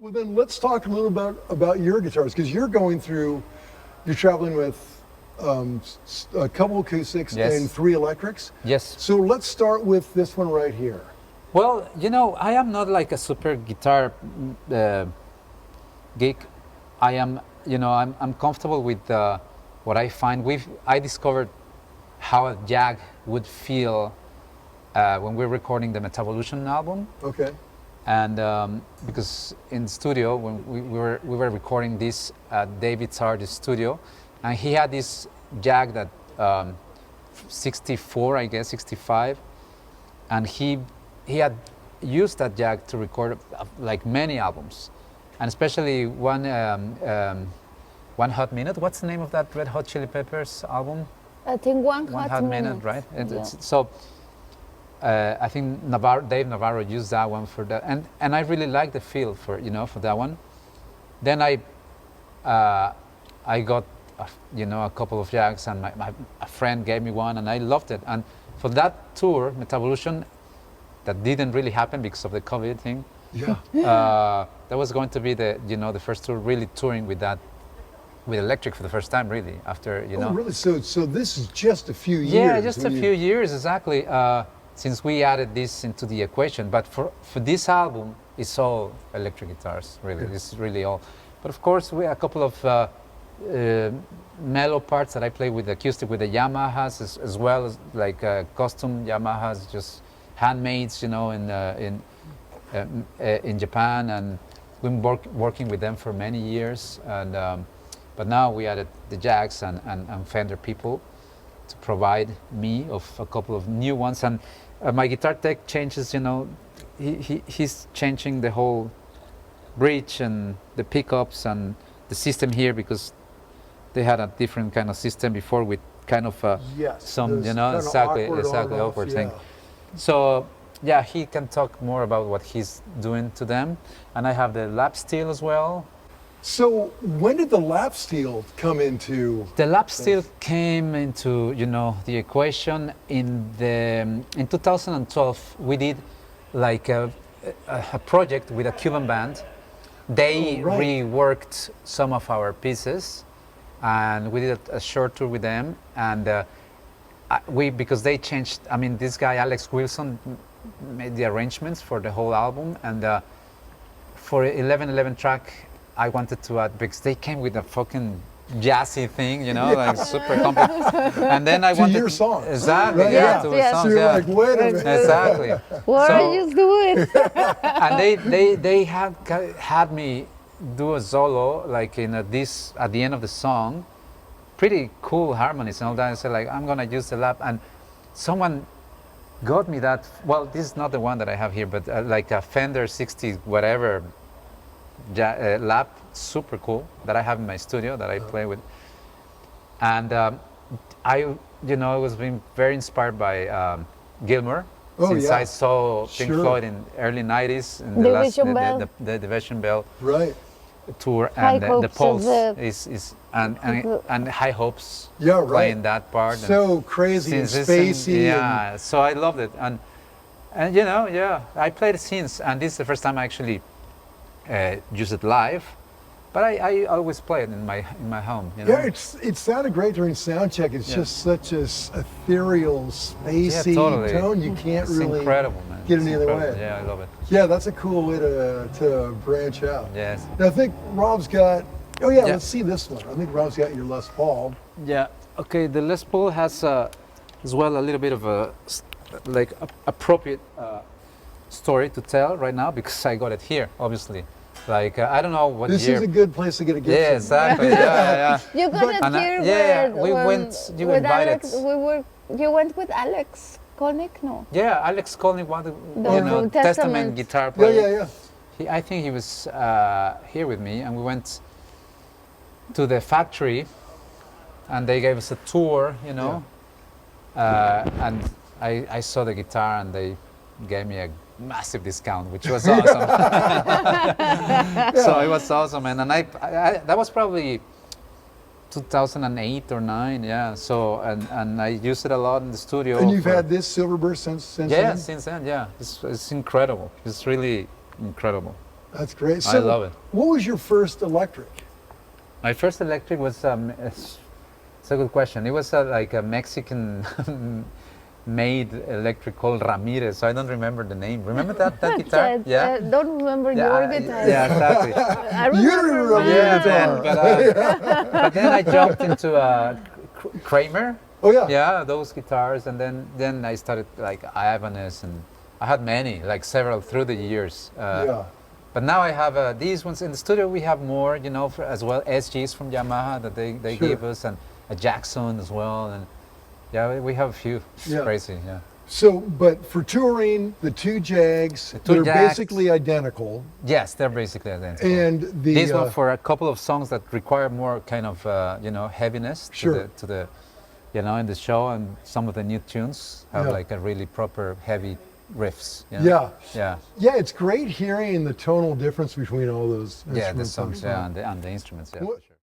Well, then let's talk a little about your guitars, because you're traveling with a couple acoustics and 3 electrics. Yes. So let's start with this one right here. Well, you know, I am not like a super guitar geek. I am, you know, I'm comfortable with what I find. I discovered how a Jag would feel when we're recording the Metavolution album. Okay. And because in studio, when we were recording this at David Sarge's studio, and he had this Jag that 64, I guess, 65, and he had used that Jag to record like many albums, and especially one Hot Minute. What's the name of that Red Hot Chili Peppers album? I think One Hot Minute, right? Yeah. So I think Dave Navarro used that one for that, and I really like the feel for for that one. Then I got a couple of Jags, and a friend gave me one, and I loved it. And for that tour, Metavolution, that didn't really happen because of the COVID thing. Yeah. That was going to be the first tour really touring with electric for the first time, really, after Oh, really? So this is just a few years. Yeah, just a few years, exactly. Since we added this into the equation, but for this album, it's all electric guitars, really. Yeah. It's really all. But of course, we a couple of mellow parts that I play with acoustic with the Yamahas, as well as like custom Yamahas, just handmades, in Japan, and we've been working with them for many years. And but now we added the Jags and Fender people to provide me of a couple of new ones, and my guitar tech changes. He's changing the whole bridge and the pickups and the system here, because they had a different kind of system before with kind of some exactly awkward thing. So yeah, he can talk more about what he's doing to them, and I have the lap steel as well. So when did the lap steel come into? The lap steel came into the equation in 2012. We did like a project with a Cuban band. They reworked some of our pieces, and we did a short tour with them. And because they changed. I mean, this guy Alex Wilson made the arrangements for the whole album, and for 1111 track. I wanted to add, because they came with a fucking jazzy thing, like super complex. And then I wanted your song. Exactly, right? yeah, to a song, So you're like, wait a minute. Exactly. What are you doing? And they had me do a solo, like at the end of the song, pretty cool harmonies and all that. I said, like, I'm gonna use the lap, and someone got me that. Well, this is not the one that I have here, but like a Fender 60 whatever. Lap, super cool, that I have in my studio that I play with, and I was being very inspired by Gilmour, since I saw Pink Floyd in early '90s in the Division Bell tour, and the Pulse is and High Hopes playing that part. So crazy and spacey. Yeah, so I loved it, and I played it since, and this is the first time I actually use it live, but I always play it in my home. Yeah, it sounded great during sound check. It's just such a ethereal, spacey tone. You can't really get any other way. Yeah, I love it. Yeah, that's a cool way to branch out. Yes. Now, I think Rob's got. Oh yeah, let's see this one. I think Rob's got your Les Paul. Yeah. Okay. The Les Paul has as well a little bit of a appropriate. Story to tell right now, because I got it here, obviously. Like I don't know what this year. This is a good place to get a gift. Yeah, exactly. Yeah. You got it here. We went. You invited. Alex, you went with Alex Kolnick, no? Yeah, Alex Kolnick, one Testament guitar player. Yeah. I think he was here with me, and we went to the factory, and they gave us a tour, and I saw the guitar, and they gave me a massive discount, which was awesome. So it was awesome, and I that was probably 2008 or 9, yeah. So and I used it a lot in the studio. And you've had this Silverburst since then? Yeah, since then, yeah. It's incredible. It's really incredible. That's great. I love it. What was your first electric? My first electric was it's a good question. It was like a Mexican made electric called Ramirez. So I don't remember the name. Remember that guitar? Yeah. Don't remember your guitar. Yeah, exactly. I remember mine. Yeah, but then I jumped into Kramer. Oh yeah. Yeah, those guitars, and then I started like Ibanez, and I had many, like several through the years. Yeah. But now I have these ones in the studio. We have more, you know, as well SGs from Yamaha that they Sure. give us, and a Jackson as well, and yeah, we have a few. It's Yeah. crazy, yeah. So, but for touring, the two Jags, two they're Jags. basically identical. Yes, they're basically identical. And the This one for a couple of songs that require more kind of you know, heaviness Sure. to the you know, in the show, and some of the new tunes have Yeah. like a really proper heavy riffs. You know? Yeah. Yeah. Yeah, it's great hearing the tonal difference between all those Yeah, the instruments on songs, song. yeah, and the instruments, yeah. What- For sure.